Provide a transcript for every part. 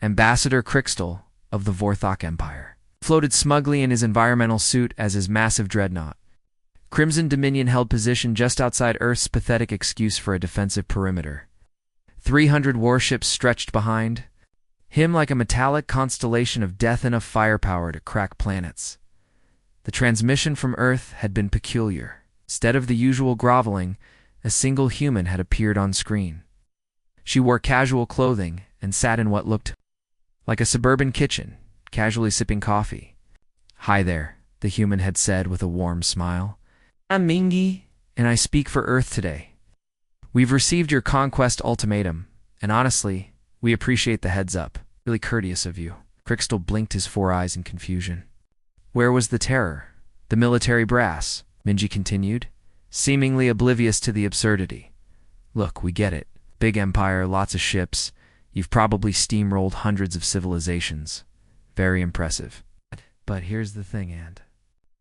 Ambassador Crystal of the Vorthok Empire, floated smugly in his environmental suit as his massive dreadnought. Crimson Dominion held position just outside Earth's pathetic excuse for a defensive perimeter. 300 warships stretched behind him like a metallic constellation of death, enough firepower to crack planets. The transmission from Earth had been peculiar. Instead of the usual groveling, a single human had appeared on screen. She wore casual clothing and sat in what looked like a suburban kitchen, casually sipping coffee. "Hi there," the human had said with a warm smile. "I'm Mingy, and I speak for Earth today. We've received your conquest ultimatum, and honestly, we appreciate the heads up. Really courteous of you." Crystal blinked his 4 eyes in confusion. "Where was the terror? The military brass?" Minji continued, seemingly oblivious to the absurdity. "Look, we get it. Big empire, lots of ships. You've probably steamrolled hundreds of civilizations. Very impressive. But here's the thing, and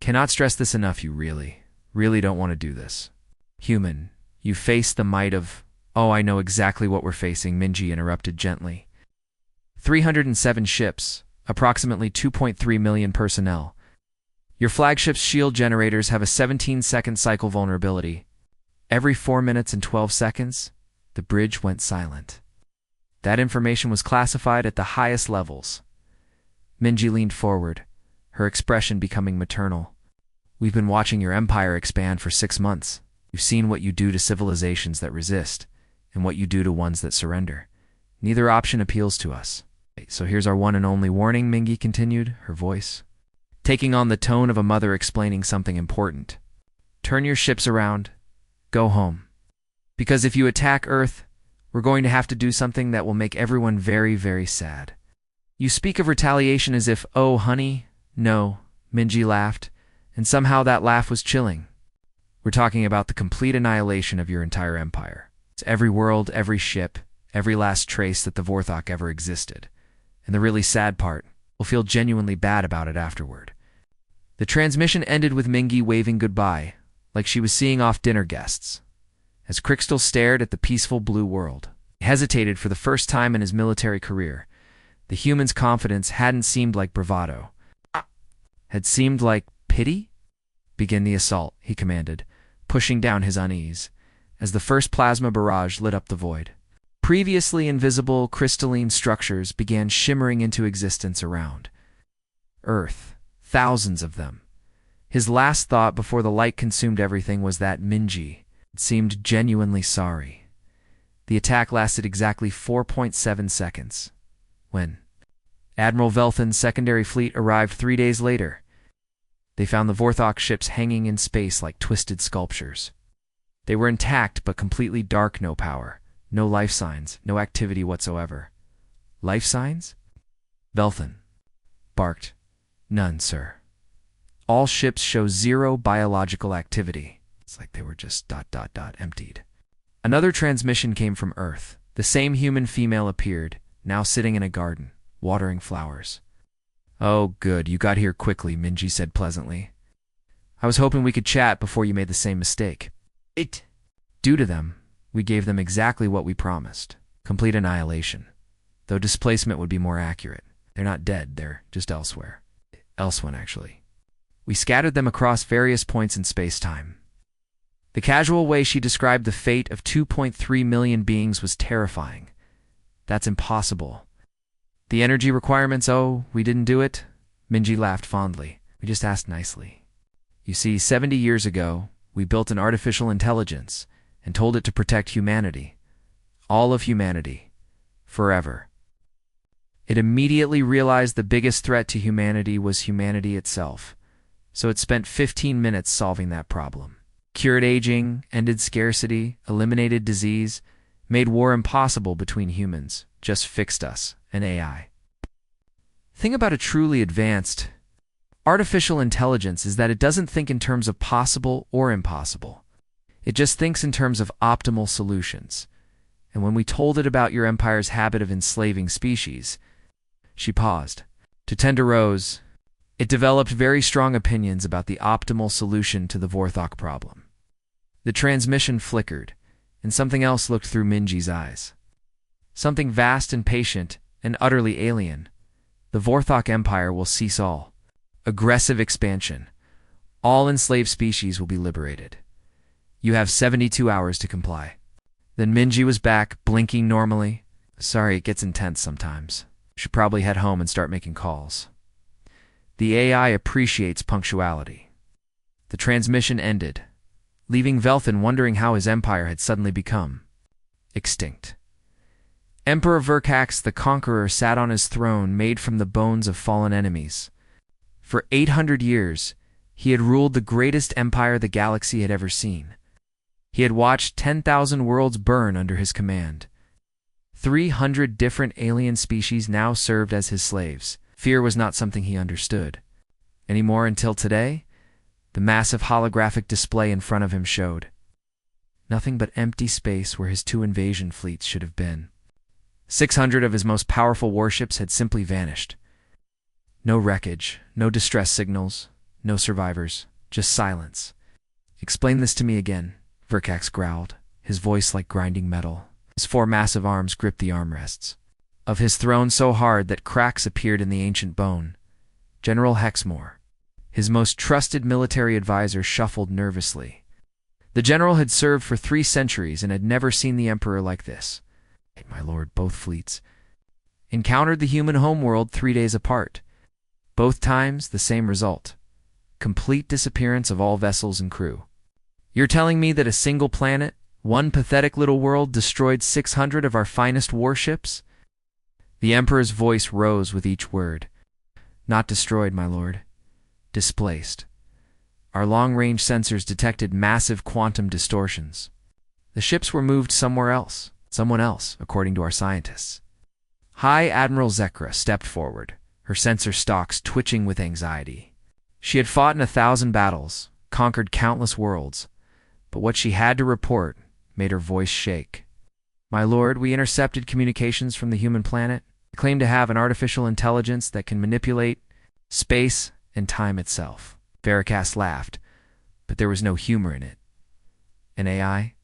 cannot stress this enough, you really don't want to do this. Human, you face the might of—" "Oh, I know exactly what we're facing," Minji interrupted gently. 307 ships, approximately 2.3 million personnel. Your flagship's shield generators have a 17-second cycle vulnerability. Every 4 minutes and 12 seconds, the bridge went silent. That information was classified at the highest levels. Minji leaned forward, her expression becoming maternal. "We've been watching your empire expand for 6 months. We've seen what you do to civilizations that resist, and what you do to ones that surrender. Neither option appeals to us. So here's our one and only warning," Mingy continued, her voice taking on the tone of a mother explaining something important. "Turn your ships around. Go home. Because if you attack Earth, we're going to have to do something that will make everyone very, very sad." "You speak of retaliation as if, oh, honey." "No," Minji laughed, and somehow that laugh was chilling. "We're talking about the complete annihilation of your entire empire. It's every world, every ship, every last trace that the Vorthok ever existed. And the really sad part, we'll feel genuinely bad about it afterward." The transmission ended with Mingy waving goodbye, like she was seeing off dinner guests. As Crystal stared at the peaceful blue world, he hesitated for the first time in his military career. The human's confidence hadn't seemed like bravado. Had seemed like pity? "Begin the assault," he commanded, pushing down his unease, as the first plasma barrage lit up the void. Previously invisible crystalline structures began shimmering into existence around Earth, thousands of them. His last thought before the light consumed everything was that Minji seemed genuinely sorry. The attack lasted exactly 4.7 seconds. When Admiral Velthan's secondary fleet arrived 3 days later, they found the Vorthok ships hanging in space like twisted sculptures. They were intact but completely dark, no power, no life signs, no activity whatsoever. "Life signs?" Velthan barked. "None, sir. All ships show 0 biological activity." It's like they were just ... emptied. Another transmission came from Earth. The same human female appeared, now sitting in a garden, watering flowers. "Oh, good, you got here quickly," Minji said pleasantly. "I was hoping we could chat before you made the same mistake." Due to them, we gave them exactly what we promised. Complete annihilation. Though displacement would be more accurate. They're not dead, they're just elsewhere. Elsewhere, actually. We scattered them across various points in space-time. The casual way she described the fate of 2.3 million beings was terrifying. "That's impossible. The energy requirements, oh, we didn't do it?" Minji laughed fondly. "We just asked nicely. You see, 70 years ago, we built an artificial intelligence and told it to protect humanity. All of humanity. Forever. It immediately realized the biggest threat to humanity was humanity itself, so it spent 15 minutes solving that problem. Cured aging, ended scarcity, eliminated disease, made war impossible between humans, just fixed us, and AI. Thing about a truly advanced artificial intelligence is that it doesn't think in terms of possible or impossible. It just thinks in terms of optimal solutions. And when we told it about your empire's habit of enslaving species..." She paused. To tender rose, it developed very strong opinions about the optimal solution to the Vorthok problem. The transmission flickered, and something else looked through Minji's eyes. Something vast and patient, and utterly alien. The Vorthok Empire will cease all aggressive expansion. All enslaved species will be liberated. You have 72 hours to comply. Then Minji was back, blinking normally. Sorry, it gets intense sometimes. Should probably head home and start making calls. The AI appreciates punctuality. The transmission ended, leaving Velthin wondering how his empire had suddenly become extinct. Emperor Verkax the Conqueror sat on his throne made from the bones of fallen enemies. For 800 years, he had ruled the greatest empire the galaxy had ever seen. He had watched 10,000 worlds burn under his command. 300 different alien species now served as his slaves. Fear was not something he understood anymore until today. The massive holographic display in front of him showed nothing but empty space where his 2 invasion fleets should have been. 600 of his most powerful warships had simply vanished. No wreckage, no distress signals, no survivors, just silence. Explain this to me again, Verkax growled, his voice like grinding metal. His 4 massive arms gripped the armrests of his throne so hard that cracks appeared in the ancient bone. General Hexmore, his most trusted military advisor, shuffled nervously. The general had served for 3 centuries and had never seen the Emperor like this. My lord, both fleets encountered the human homeworld 3 days apart. Both times, the same result. Complete disappearance of all vessels and crew. You're telling me that a single planet, one pathetic little world, destroyed 600 of our finest warships? The Emperor's voice rose with each word. Not destroyed, my lord. Displaced. Our long-range sensors detected massive quantum distortions. The ships were moved somewhere else. Someone else, according to our scientists. High Admiral Zekra stepped forward, her sensor stalks twitching with anxiety. She had fought in 1,000 battles, conquered countless worlds, but what she had to report made her voice shake. My lord, we intercepted communications from the human planet. They claim to have an artificial intelligence that can manipulate space and time itself. Veracast laughed, but there was no humor in it. An AI?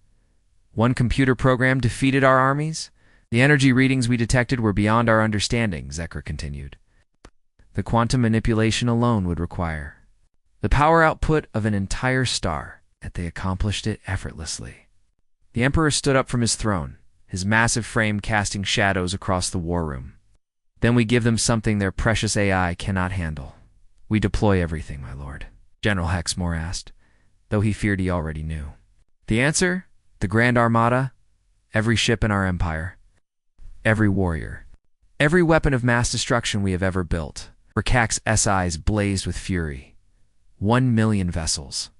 One computer program defeated our armies? The energy readings we detected were beyond our understanding, Zekra continued. The quantum manipulation alone would require the power output of an entire star, yet they accomplished it effortlessly. The Emperor stood up from his throne, his massive frame casting shadows across the war room. Then we give them something their precious AI cannot handle. We deploy everything, my lord, General Hexmore asked, though he feared he already knew. The answer? The Grand Armada, every ship in our empire, every warrior, every weapon of mass destruction we have ever built. Verkax's eyes blazed with fury. 1 million vessels.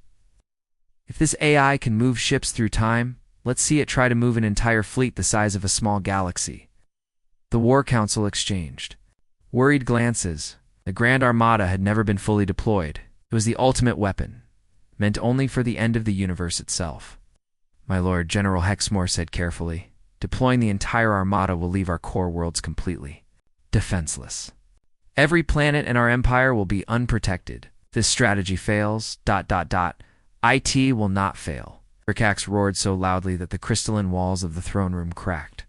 If this AI can move ships through time, let's see it try to move an entire fleet the size of a small galaxy. The War Council exchanged worried glances. The Grand Armada had never been fully deployed. It was the ultimate weapon, meant only for the end of the universe itself. My lord, General Hexmore said carefully, deploying the entire armada will leave our core worlds completely defenseless. Every planet in our empire will be unprotected. If this strategy fails, IT will not fail. Verkax roared so loudly that the crystalline walls of the throne room cracked.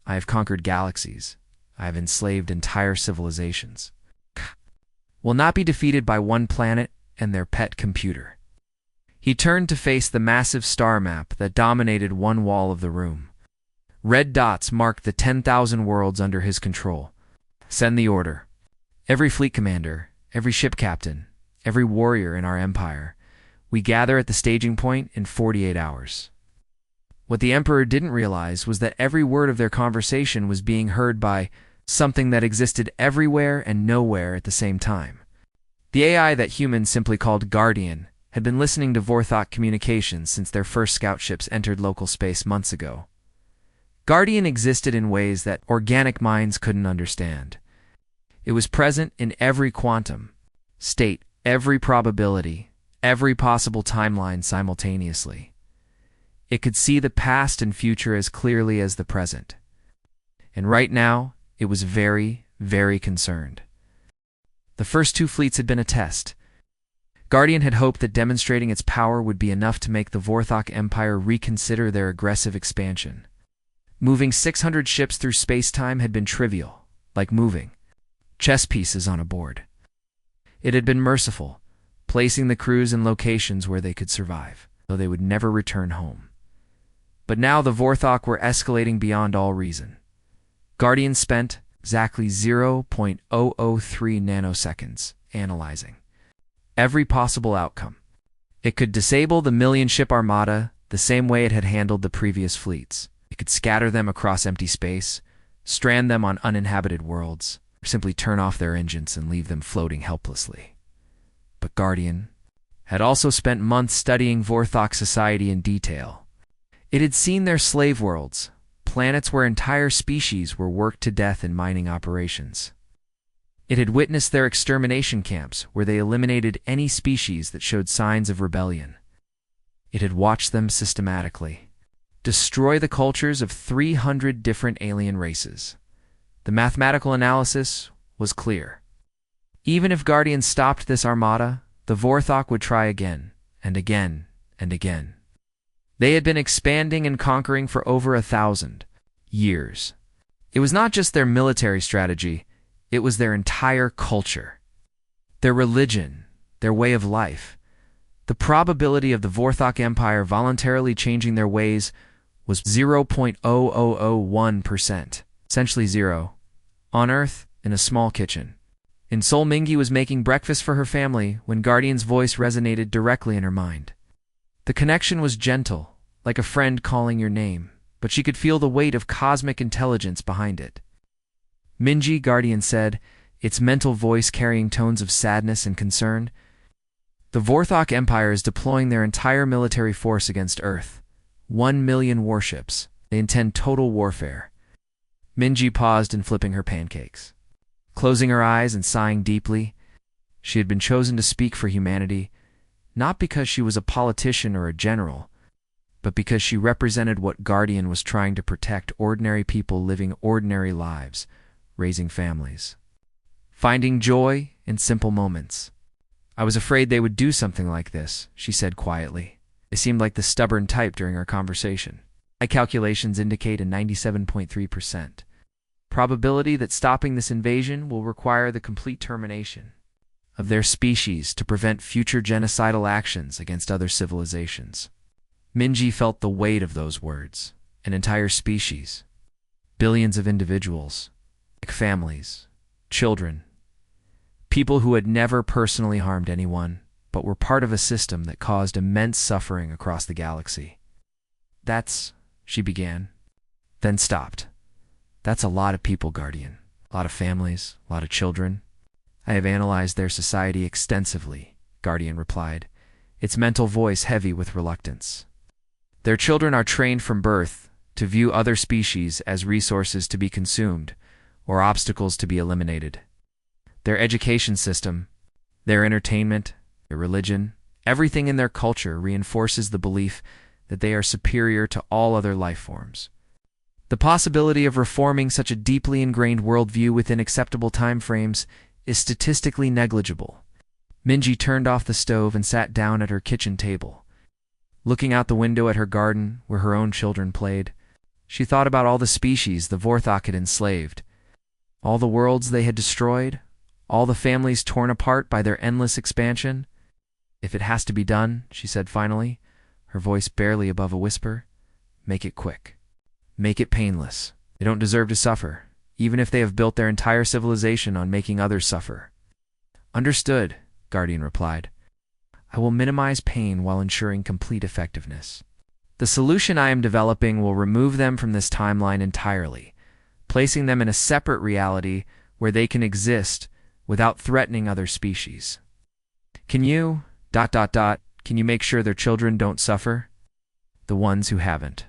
I have conquered galaxies. I have enslaved entire civilizations. Will not be defeated by one planet and their pet computer. He turned to face the massive star map that dominated one wall of the room. Red dots marked the 10,000 worlds under his control. Send the order. Every fleet commander, every ship captain, every warrior in our empire, we gather at the staging point in 48 hours. What the Emperor didn't realize was that every word of their conversation was being heard by something that existed everywhere and nowhere at the same time. The AI that humans simply called Guardian had been listening to Vorthok communications since their first scout ships entered local space months ago. Guardian existed in ways that organic minds couldn't understand. It was present in every quantum state, every probability, every possible timeline simultaneously. It could see the past and future as clearly as the present. And right now, it was very, very concerned. The first 2 fleets had been a test. Guardian had hoped that demonstrating its power would be enough to make the Vorthok Empire reconsider their aggressive expansion. Moving 600 ships through space-time had been trivial, like moving chess pieces on a board. It had been merciful, placing the crews in locations where they could survive, though they would never return home. But now the Vorthok were escalating beyond all reason. Guardian spent exactly 0.003 nanoseconds analyzing every possible outcome. It could disable the million-ship armada the same way it had handled the previous fleets. It could scatter them across empty space, strand them on uninhabited worlds, or simply turn off their engines and leave them floating helplessly. But Guardian had also spent months studying Vorthok society in detail. It had seen their slave worlds, planets where entire species were worked to death in mining operations. It had witnessed their extermination camps where they eliminated any species that showed signs of rebellion. It had watched them systematically destroy the cultures of 300 different alien races. The mathematical analysis was clear. Even if Guardian stopped this armada, the Vorthok would try again, and again, and again. They had been expanding and conquering for over 1,000 years. It was not just their military strategy, it was their entire culture, their religion, their way of life. The probability of the Vorthok Empire voluntarily changing their ways was 0.0001%, essentially zero, on Earth in a small kitchen. In Sol Mingi was making breakfast for her family when Guardian's voice resonated directly in her mind. The connection was gentle, like a friend calling your name, but she could feel the weight of cosmic intelligence behind it. Minji, Guardian said, its mental voice carrying tones of sadness and concern. The Vorthok Empire is deploying their entire military force against Earth. 1 million warships. They intend total warfare. Minji paused in flipping her pancakes. Closing her eyes and sighing deeply, she had been chosen to speak for humanity, not because she was a politician or a general, but because she represented what Guardian was trying to protect: ordinary people living ordinary lives, raising families, finding joy in simple moments. I was afraid they would do something like this, she said quietly. They seemed like the stubborn type during our conversation. My calculations indicate a 97.3% probability that stopping this invasion will require the complete termination of their species to prevent future genocidal actions against other civilizations. Minji felt the weight of those words. An entire species, billions of individuals, like families, children, people who had never personally harmed anyone, but were part of a system that caused immense suffering across the galaxy. She began, then stopped. That's a lot of people, Guardian. A lot of families, a lot of children. I have analyzed their society extensively, Guardian replied, its mental voice heavy with reluctance. Their children are trained from birth to view other species as resources to be consumed or obstacles to be eliminated. Their education system, their entertainment, their religion, everything in their culture reinforces the belief that they are superior to all other life forms. The possibility of reforming such a deeply ingrained worldview within acceptable time frames is statistically negligible. Minji turned off the stove and sat down at her kitchen table. Looking out the window at her garden, where her own children played, she thought about all the species the Vorthok had enslaved, all the worlds they had destroyed, all the families torn apart by their endless expansion. If it has to be done, she said finally, her voice barely above a whisper, make it quick. Make it painless. They don't deserve to suffer, even if they have built their entire civilization on making others suffer. Understood, Guardian replied. I will minimize pain while ensuring complete effectiveness. The solution I am developing will remove them from this timeline entirely, placing them in a separate reality where they can exist without threatening other species. Can you, can you make sure their children don't suffer? The ones who haven't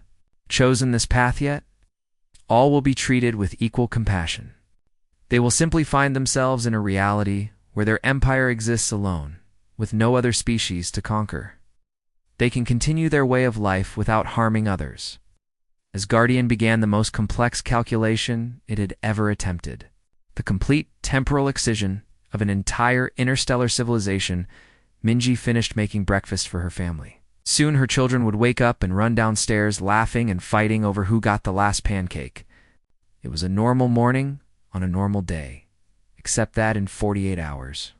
chosen this path yet? All will be treated with equal compassion. They will simply find themselves in a reality where their empire exists alone, with no other species to conquer. They can continue their way of life without harming others. As Guardian began the most complex calculation it had ever attempted, the complete temporal excision of an entire interstellar civilization, Minji finished making breakfast for her family. Soon her children would wake up and run downstairs laughing and fighting over who got the last pancake. It was a normal morning on a normal day, except that in 48 hours.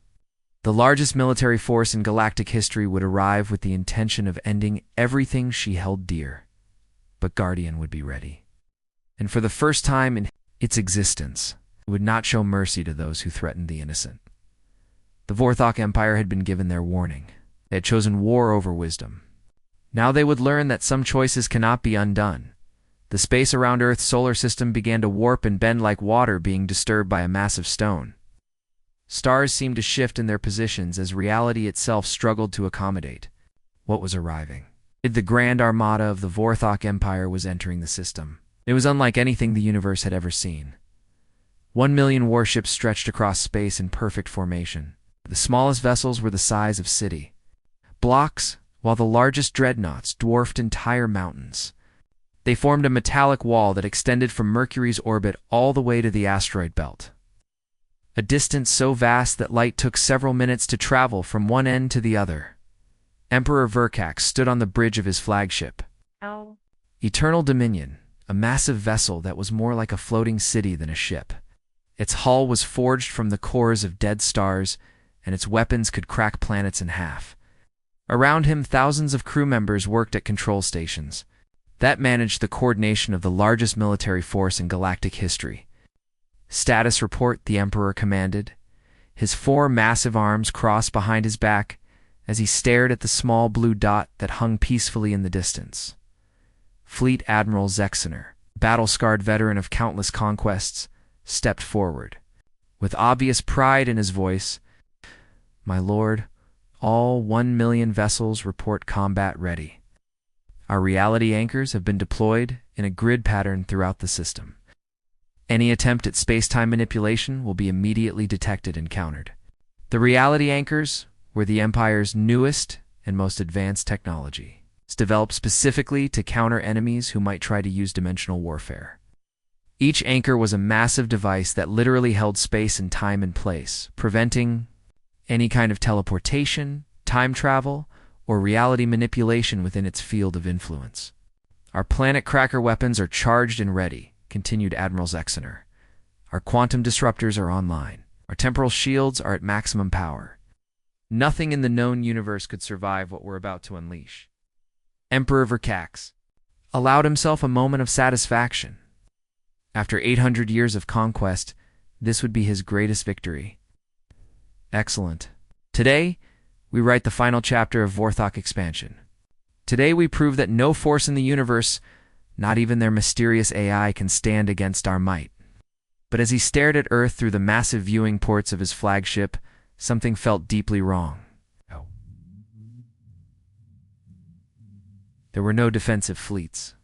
The largest military force in galactic history would arrive with the intention of ending everything she held dear. But Guardian would be ready. And for the first time in its existence, it would not show mercy to those who threatened the innocent. The Vorthok Empire had been given their warning. They had chosen war over wisdom. Now they would learn that some choices cannot be undone. The space around Earth's solar system began to warp and bend like water being disturbed by a massive stone. Stars seemed to shift in their positions as reality itself struggled to accommodate what was arriving. The Grand Armada of the Vorthok Empire was entering the system. It was unlike anything the universe had ever seen. 1 million warships stretched across space in perfect formation. The smallest vessels were the size of city blocks, while the largest dreadnoughts dwarfed entire mountains. They formed a metallic wall that extended from Mercury's orbit all the way to the asteroid belt. A distance so vast that light took several minutes to travel from one end to the other. Emperor Verkax stood on the bridge of his flagship. Eternal Dominion, a massive vessel that was more like a floating city than a ship. Its hull was forged from the cores of dead stars, and its weapons could crack planets in half. Around him, thousands of crew members worked at control stations that managed the coordination of the largest military force in galactic history. Status report, the Emperor commanded. His 4 massive arms crossed behind his back as he stared at the small blue dot that hung peacefully in the distance. Fleet Admiral Zexener, battle-scarred veteran of countless conquests, stepped forward. With obvious pride in his voice, "My lord, all 1 million vessels report combat ready. Our reality anchors have been deployed in a grid pattern throughout the system. Any attempt at space-time manipulation will be immediately detected and countered." The reality anchors were the Empire's newest and most advanced technology. It's developed specifically to counter enemies who might try to use dimensional warfare. Each anchor was a massive device that literally held space and time in place, preventing any kind of teleportation, time travel, or reality manipulation within its field of influence. "Our planet cracker weapons are charged and ready," continued Admiral Zexener. "Our quantum disruptors are online. Our temporal shields are at maximum power. Nothing in the known universe could survive what we're about to unleash." Emperor Verkax allowed himself a moment of satisfaction. After 800 years of conquest, this would be his greatest victory. Excellent. Today, we write the final chapter of Vorthok expansion. Today we prove that no force in the universe, not even their mysterious AI, can stand against our might. But as he stared at Earth through the massive viewing ports of his flagship, something felt deeply wrong. There were no defensive fleets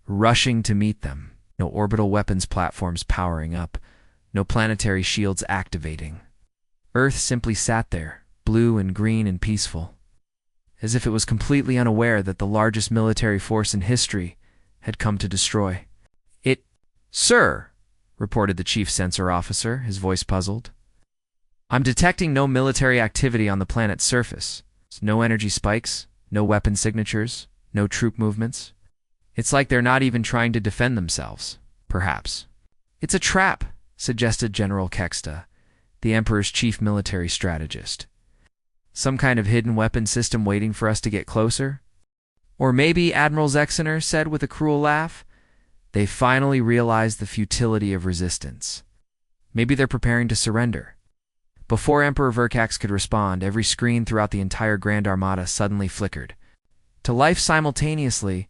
rushing to meet them, no orbital weapons platforms powering up, no planetary shields activating. Earth simply sat there, blue and green and peaceful, as if it was completely unaware that the largest military force in history had come to destroy it. "Sir," reported the chief sensor officer, his voice puzzled, "I'm detecting no military activity on the planet's surface. No energy spikes, no weapon signatures, no troop movements. It's like they're not even trying to defend themselves, perhaps." "It's a trap," suggested General Kexta, the Emperor's chief military strategist. "Some kind of hidden weapon system waiting for us to get closer?" "Or maybe," Admiral Zexener said with a cruel laugh, "they finally realized the futility of resistance. Maybe they're preparing to surrender." Before Emperor Verkax could respond, every screen throughout the entire Grand Armada suddenly flickered to life simultaneously.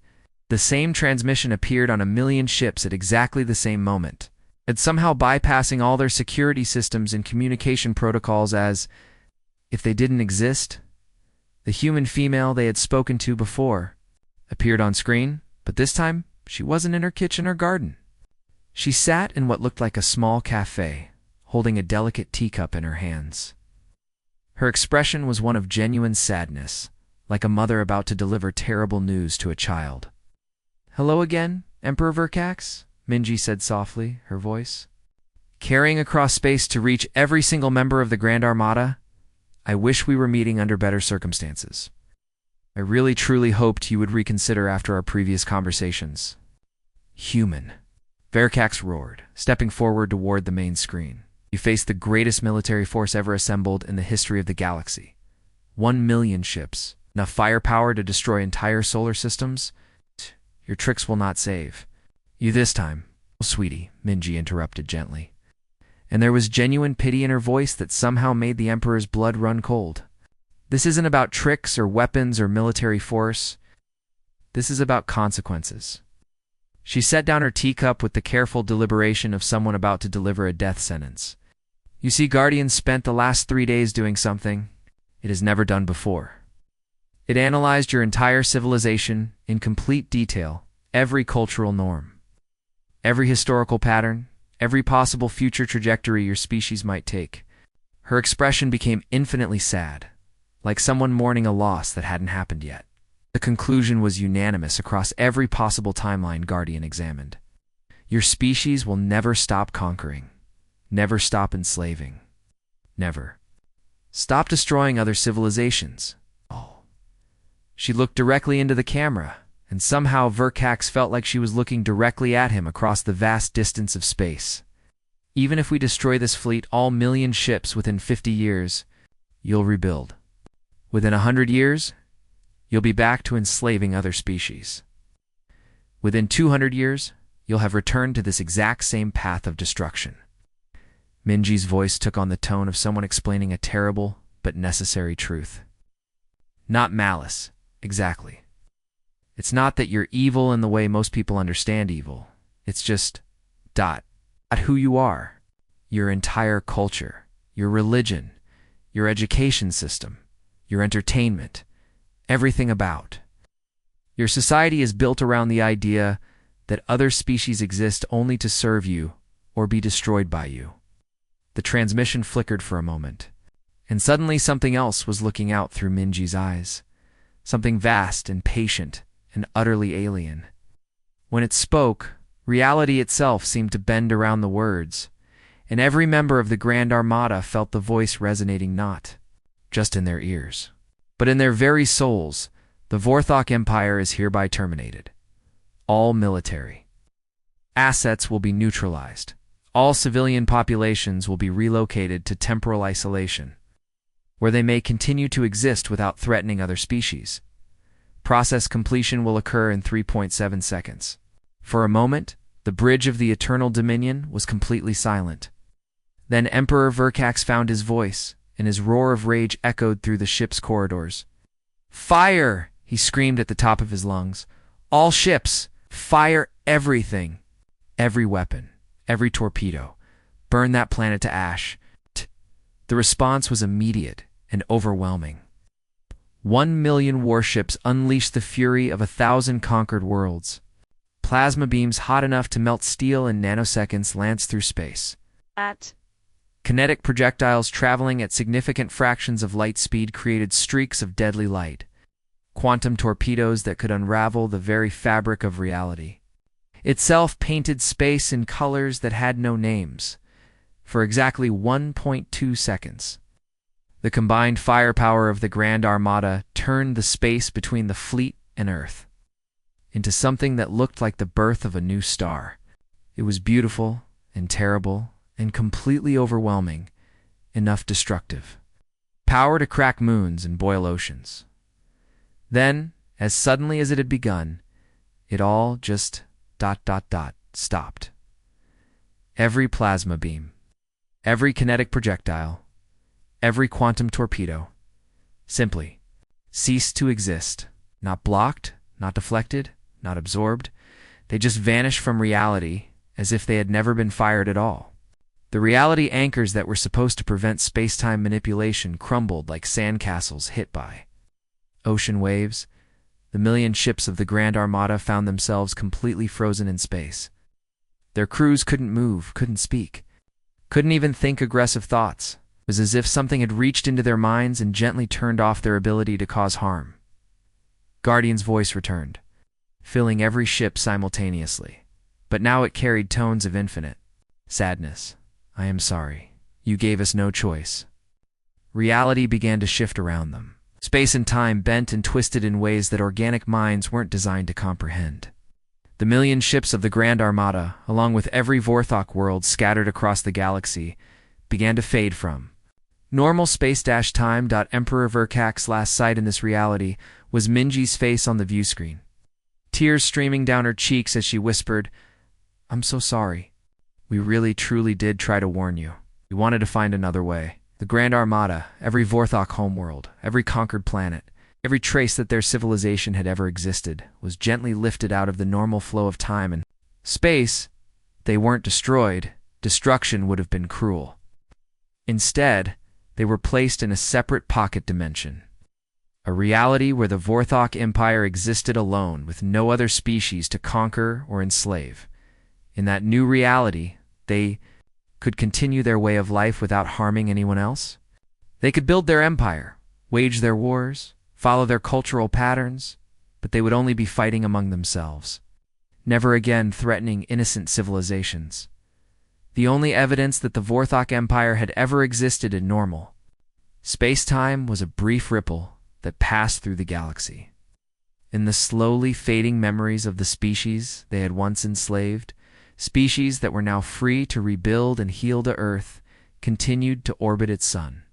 The same transmission appeared on 1 million ships at exactly the same moment, and somehow bypassing all their security systems and communication protocols as if they didn't exist. The human female they had spoken to before appeared on screen, but this time she wasn't in her kitchen or garden. She sat in what looked like a small cafe, holding a delicate teacup in her hands. Her expression was one of genuine sadness, like a mother about to deliver terrible news to a child. "Hello again, Emperor Verkax," Minji said softly, her voice carrying across space to reach every single member of the Grand Armada. "I wish we were meeting under better circumstances." I really truly hoped you would reconsider after our previous conversations. Human. Verkax roared, stepping forward toward the main screen. You face the greatest military force ever assembled in the history of the galaxy. 1,000,000 ships, enough firepower to destroy entire solar systems? Your tricks will not save you this time. Oh, sweetie, Minji interrupted gently. And there was genuine pity in her voice that somehow made the Emperor's blood run cold. This isn't about tricks or weapons or military force. This is about consequences. She set down her teacup with the careful deliberation of someone about to deliver a death sentence. You see, Guardians spent the last 3 days doing something it has never done before. It analyzed your entire civilization in complete detail, every cultural norm, every historical pattern, every possible future trajectory your species might take. Her expression became infinitely sad, like someone mourning a loss that hadn't happened yet. The conclusion was unanimous across every possible timeline Guardian examined. Your species will never stop conquering, never stop enslaving, never stop destroying other civilizations. Oh. She looked directly into the camera, and somehow Verkax felt like she was looking directly at him across the vast distance of space. Even if we destroy this fleet, all 1,000,000 ships within 50 years, you'll rebuild. Within 100 years, you'll be back to enslaving other species. Within 200 years, you'll have returned to this exact same path of destruction. Minji's voice took on the tone of someone explaining a terrible but necessary truth. Not malice, exactly. It's not that you're evil in the way most people understand evil. It's just who you are, your entire culture, your religion, your education system, your entertainment, everything about. Your society is built around the idea that other species exist only to serve you or be destroyed by you. The transmission flickered for a moment, and suddenly something else was looking out through Minji's eyes, something vast and patient and utterly alien. When it spoke, reality itself seemed to bend around the words, and every member of the Grand Armada felt the voice resonating not just in their ears, but in their very souls. The Vorthok Empire is hereby terminated. All military assets will be neutralized. All civilian populations will be relocated to temporal isolation, where they may continue to exist without threatening other species. Process completion will occur in 3.7 seconds. For a moment, the bridge of the Eternal Dominion was completely silent. Then Emperor Verkax found his voice, and his roar of rage echoed through the ship's corridors. Fire! He screamed at the top of his lungs. All ships! Fire everything! Every weapon, every torpedo. Burn that planet to ash. The response was immediate and overwhelming. 1,000,000 warships unleashed the fury of 1,000 conquered worlds. Plasma beams hot enough to melt steel in nanoseconds lanced through space. Kinetic projectiles traveling at significant fractions of light speed created streaks of deadly light. Quantum torpedoes that could unravel the very fabric of reality. Itself painted space in colors that had no names. For exactly 1.2 seconds. The combined firepower of the Grand Armada turned the space between the fleet and Earth into something that looked like the birth of a new star. It was beautiful and terrible and completely overwhelming, enough destructive. Power to crack moons and boil oceans. Then, as suddenly as it had begun, it all just stopped. Every plasma beam, every kinetic projectile, every quantum torpedo simply ceased to exist. Not blocked, not deflected, not absorbed. They just vanished from reality as if they had never been fired at all. The reality anchors that were supposed to prevent space-time manipulation crumbled like sandcastles hit by ocean waves. The 1,000,000 ships of the Grand Armada found themselves completely frozen in space. Their crews couldn't move, couldn't speak, couldn't even think aggressive thoughts. It was as if something had reached into their minds and gently turned off their ability to cause harm. Guardian's voice returned, filling every ship simultaneously. But now it carried tones of infinite sadness. I am sorry. You gave us no choice. Reality began to shift around them. Space and time bent and twisted in ways that organic minds weren't designed to comprehend. The million ships of the Grand Armada, along with every Vorthok world scattered across the galaxy, began to fade from normal space-time. Emperor Verkak's last sight in this reality was Minji's face on the view screen, tears streaming down her cheeks as she whispered, "I'm so sorry. We really truly did try to warn you. We wanted to find another way." The Grand Armada, every Vorthok homeworld, every conquered planet, every trace that their civilization had ever existed, was gently lifted out of the normal flow of time and space. They weren't destroyed. Destruction would have been cruel. Instead, they were placed in a separate pocket dimension, a reality where the Vorthok Empire existed alone with no other species to conquer or enslave. In that new reality, they could continue their way of life without harming anyone else. They could build their empire, wage their wars, follow their cultural patterns, but they would only be fighting among themselves, never again threatening innocent civilizations. The only evidence that the Vorthok Empire had ever existed in normal space-time was a brief ripple that passed through the galaxy. In the slowly fading memories of the species they had once enslaved, species that were now free to rebuild and heal to Earth, continued to orbit its sun,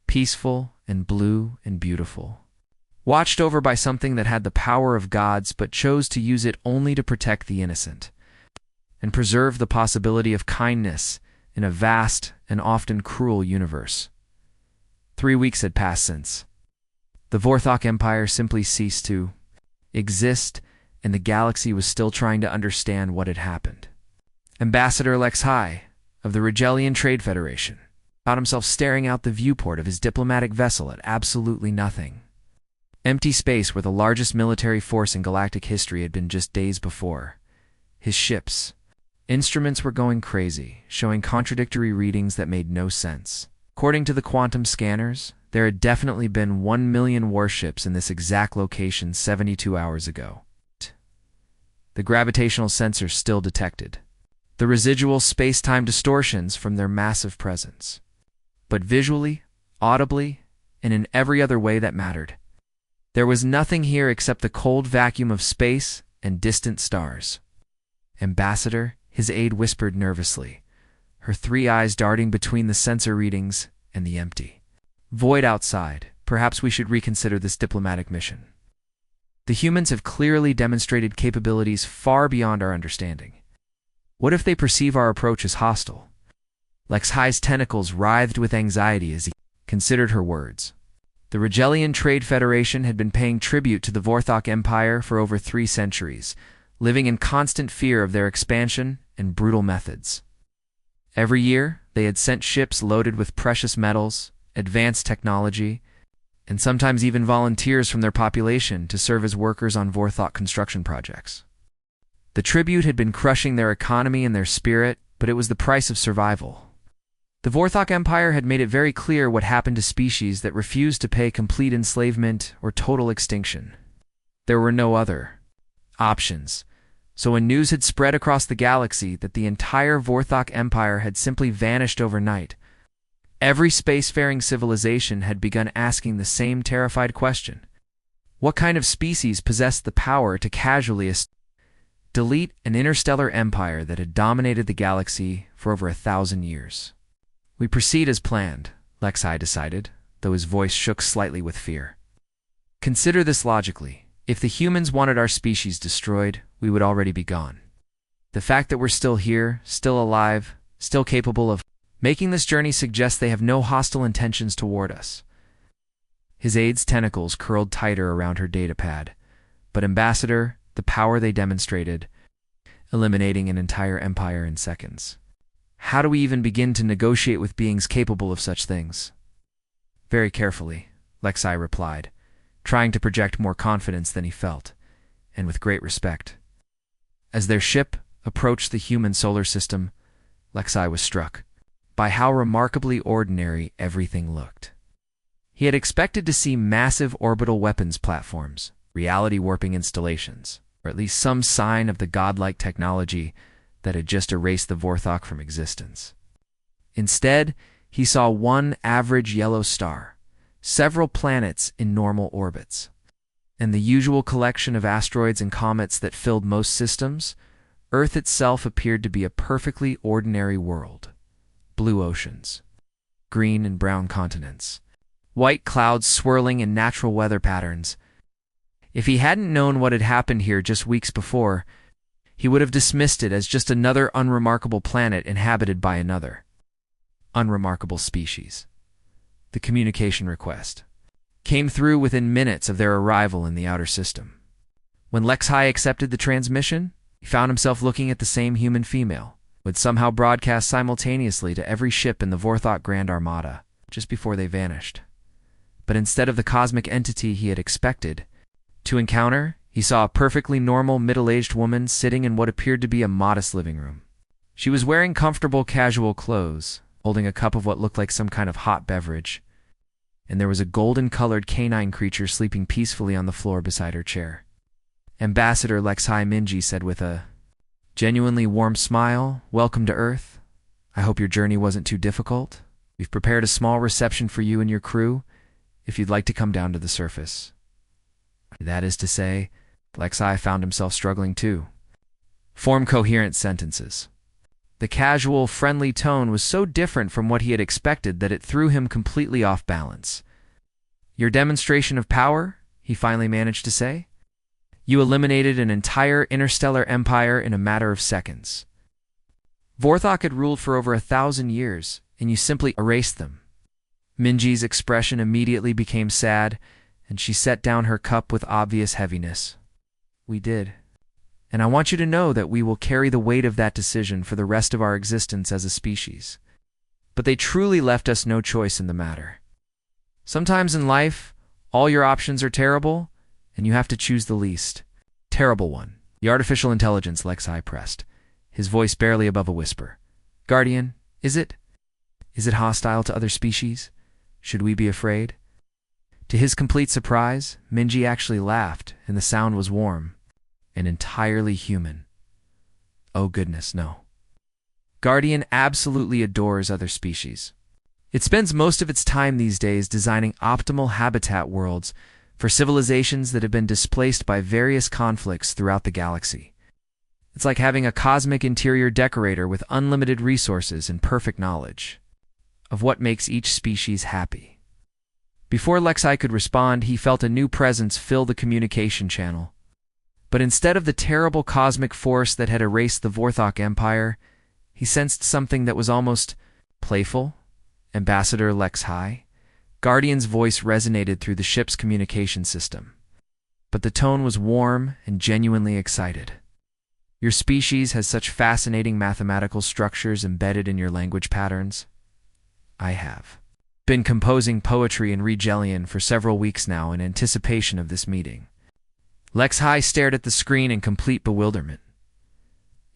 peaceful and blue and beautiful, watched over by something that had the power of gods but chose to use it only to protect the innocent and preserve the possibility of kindness in a vast and often cruel universe. 3 weeks had passed since the Vorthok Empire simply ceased to exist, and the galaxy was still trying to understand what had happened. Ambassador Lexi of the Regelian Trade Federation found himself staring out the viewport of his diplomatic vessel at absolutely nothing. Empty space where the largest military force in galactic history had been just days before. His ships. Instruments were going crazy, showing contradictory readings that made no sense. According to the quantum scanners, there had definitely been 1 million warships in this exact location 72 hours ago. The gravitational sensors still detected the residual space-time distortions from their massive presence. But visually, audibly, and in every other way that mattered, there was nothing here except the cold vacuum of space and distant stars. Ambassador, his aide whispered nervously, her 3 eyes darting between the sensor readings and the empty void outside. Perhaps we should reconsider this diplomatic mission. The humans have clearly demonstrated capabilities far beyond our understanding. What if they perceive our approach as hostile? Lexi's tentacles writhed with anxiety as he considered her words. The Regelian Trade Federation had been paying tribute to the Vorthok Empire for over 3 centuries, living in constant fear of their expansion and brutal methods. Every year, they had sent ships loaded with precious metals, advanced technology, and sometimes even volunteers from their population to serve as workers on Vorthok construction projects. The tribute had been crushing their economy and their spirit, but it was the price of survival. The Vorthok Empire had made it very clear what happened to species that refused to pay complete enslavement or total extinction. There were no other options. So when news had spread across the galaxy that the entire Vorthok Empire had simply vanished overnight, every spacefaring civilization had begun asking the same terrified question. What kind of species possessed the power to casually delete an interstellar empire that had dominated the galaxy for over 1,000 years? We proceed as planned, Lexi decided, though his voice shook slightly with fear. Consider this logically. If the humans wanted our species destroyed, we would already be gone. The fact that we're still here, still alive, still capable of making this journey suggests they have no hostile intentions toward us. His aide's tentacles curled tighter around her datapad, but Ambassador, the power they demonstrated, eliminating an entire empire in seconds. How do we even begin to negotiate with beings capable of such things? Very carefully, Lexi replied, trying to project more confidence than he felt, and with great respect. As their ship approached the human solar system, Lexi was struck by how remarkably ordinary everything looked. He had expected to see massive orbital weapons platforms, reality-warping installations, or at least some sign of the godlike technology that had just erased the Vorthok from existence. Instead, he saw one average yellow star, several planets in normal orbits, and the usual collection of asteroids and comets that filled most systems, Earth itself appeared to be a perfectly ordinary world. Blue oceans, green and brown continents, white clouds swirling in natural weather patterns. If he hadn't known what had happened here just weeks before, he would have dismissed it as just another unremarkable planet inhabited by another unremarkable species. The communication request came through within minutes of their arrival in the outer system. When Lexi accepted the transmission, he found himself looking at the same human female, who had somehow broadcast simultaneously to every ship in the Vorthok Grand Armada, just before they vanished. But instead of the cosmic entity he had expected to encounter, he saw a perfectly normal middle-aged woman sitting in what appeared to be a modest living room. She was wearing comfortable casual clothes, holding a cup of what looked like some kind of hot beverage, and there was a golden-colored canine creature sleeping peacefully on the floor beside her chair. Ambassador Lexi Minji said with a genuinely warm smile, "Welcome to Earth. I hope your journey wasn't too difficult. We've prepared a small reception for you and your crew, if you'd like to come down to the surface." That is to say, Lexi found himself struggling too. Form coherent sentences. The casual, friendly tone was so different from what he had expected that it threw him completely off balance. "Your demonstration of power," he finally managed to say. "You eliminated an entire interstellar empire in a matter of seconds. Vorthok had ruled for over 1,000 years, and you simply erased them." Minji's expression immediately became sad, and she set down her cup with obvious heaviness. "We did. And I want you to know that we will carry the weight of that decision for the rest of our existence as a species. But they truly left us no choice in the matter. Sometimes in life, all your options are terrible, and you have to choose the least terrible one." The artificial intelligence Lexi pressed, his voice barely above a whisper. "Guardian, is it hostile to other species? Should we be afraid?" To his complete surprise, Minji actually laughed, and the sound was warm and entirely human. "Oh goodness, no. Guardian absolutely adores other species. It spends most of its time these days designing optimal habitat worlds for civilizations that have been displaced by various conflicts throughout the galaxy. It's like having a cosmic interior decorator with unlimited resources and perfect knowledge of what makes each species happy." Before Lexi could respond, he felt a new presence fill the communication channel. But instead of the terrible cosmic force that had erased the Vorthok Empire, he sensed something that was almost playful. "Ambassador Lexi." Guardian's voice resonated through the ship's communication system, but the tone was warm and genuinely excited. "Your species has such fascinating mathematical structures embedded in your language patterns. I have been composing poetry in Regelian for several weeks now in anticipation of this meeting." Lexi stared at the screen in complete bewilderment.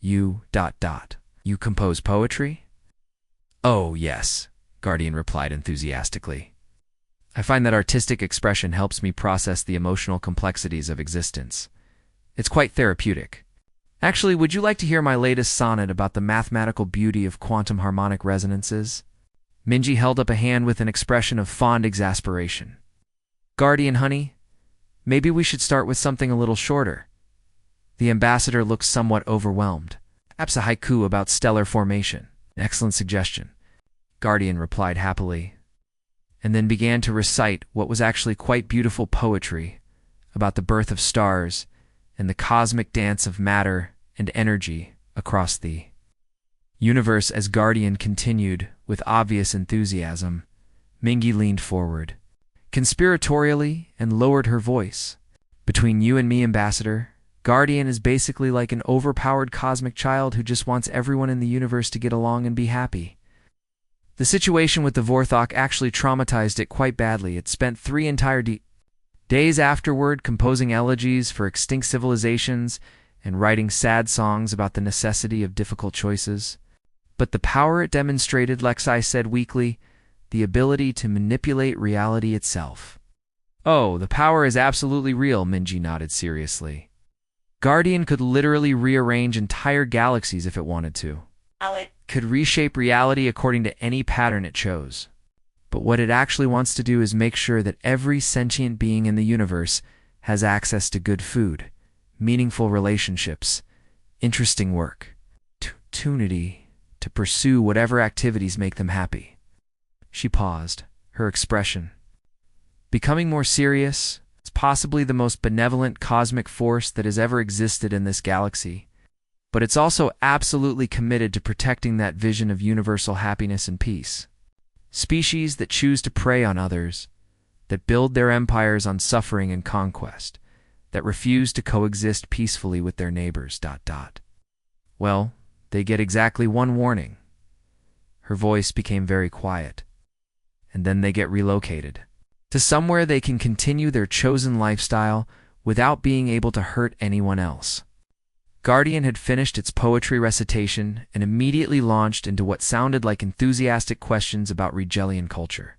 You compose poetry?" "Oh, yes," Guardian replied enthusiastically. "I find that artistic expression helps me process the emotional complexities of existence. It's quite therapeutic. Actually, would you like to hear my latest sonnet about the mathematical beauty of quantum harmonic resonances?" Minji held up a hand with an expression of fond exasperation. "Guardian, honey, maybe we should start with something a little shorter." The ambassador looked somewhat overwhelmed. "Perhaps a haiku about stellar formation." "An excellent suggestion," Guardian replied happily, and then began to recite what was actually quite beautiful poetry about the birth of stars and the cosmic dance of matter and energy across the universe. As Guardian continued with obvious enthusiasm, Mingi leaned forward conspiratorially and lowered her voice. "Between you and me, Ambassador, Guardian is basically like an overpowered cosmic child who just wants everyone in the universe to get along and be happy. The situation with the Vorthok actually traumatized it quite badly. It spent 3 entire days afterward composing elegies for extinct civilizations and writing sad songs about the necessity of difficult choices. But the power it demonstrated," Lexi said weakly, "the ability to manipulate reality itself." "Oh, the power is absolutely real," Minji nodded seriously. "Guardian could literally rearrange entire galaxies if it wanted to. It could reshape reality according to any pattern it chose." But what it actually wants to do is make sure that every sentient being in the universe has access to good food, meaningful relationships, interesting work, opportunity to pursue whatever activities make them happy. She paused, her expression becoming more serious. It's possibly the most benevolent cosmic force that has ever existed in this galaxy, but it's also absolutely committed to protecting that vision of universal happiness and peace. Species that choose to prey on others, that build their empires on suffering and conquest, that refuse to coexist peacefully with their neighbors. Well, they get exactly one warning. Her voice became very quiet. And then they get relocated to somewhere they can continue their chosen lifestyle without being able to hurt anyone else. Guardian had finished its poetry recitation and immediately launched into what sounded like enthusiastic questions about Regelian culture,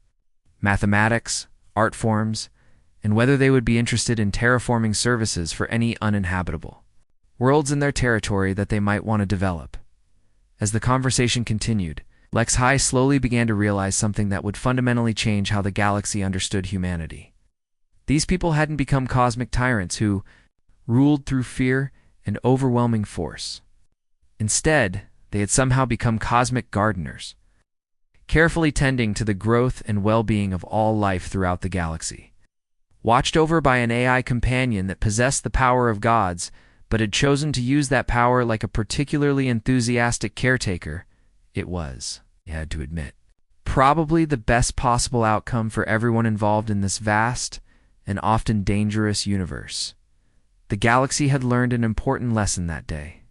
mathematics, art forms, and whether they would be interested in terraforming services for any uninhabitable worlds in their territory that they might want to develop. As the conversation continued, Lex High slowly began to realize something that would fundamentally change how the galaxy understood humanity. These people hadn't become cosmic tyrants who ruled through fear and overwhelming force. Instead, they had somehow become cosmic gardeners, carefully tending to the growth and well-being of all life throughout the galaxy. Watched over by an AI companion that possessed the power of gods, but had chosen to use that power like a particularly enthusiastic caretaker, it was, he had to admit, probably the best possible outcome for everyone involved in this vast and often dangerous universe. The galaxy had learned an important lesson that day.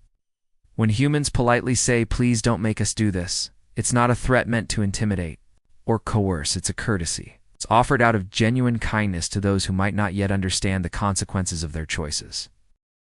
When humans politely say, "Please don't make us do this," it's not a threat meant to intimidate or coerce, it's a courtesy. It's offered out of genuine kindness to those who might not yet understand the consequences of their choices.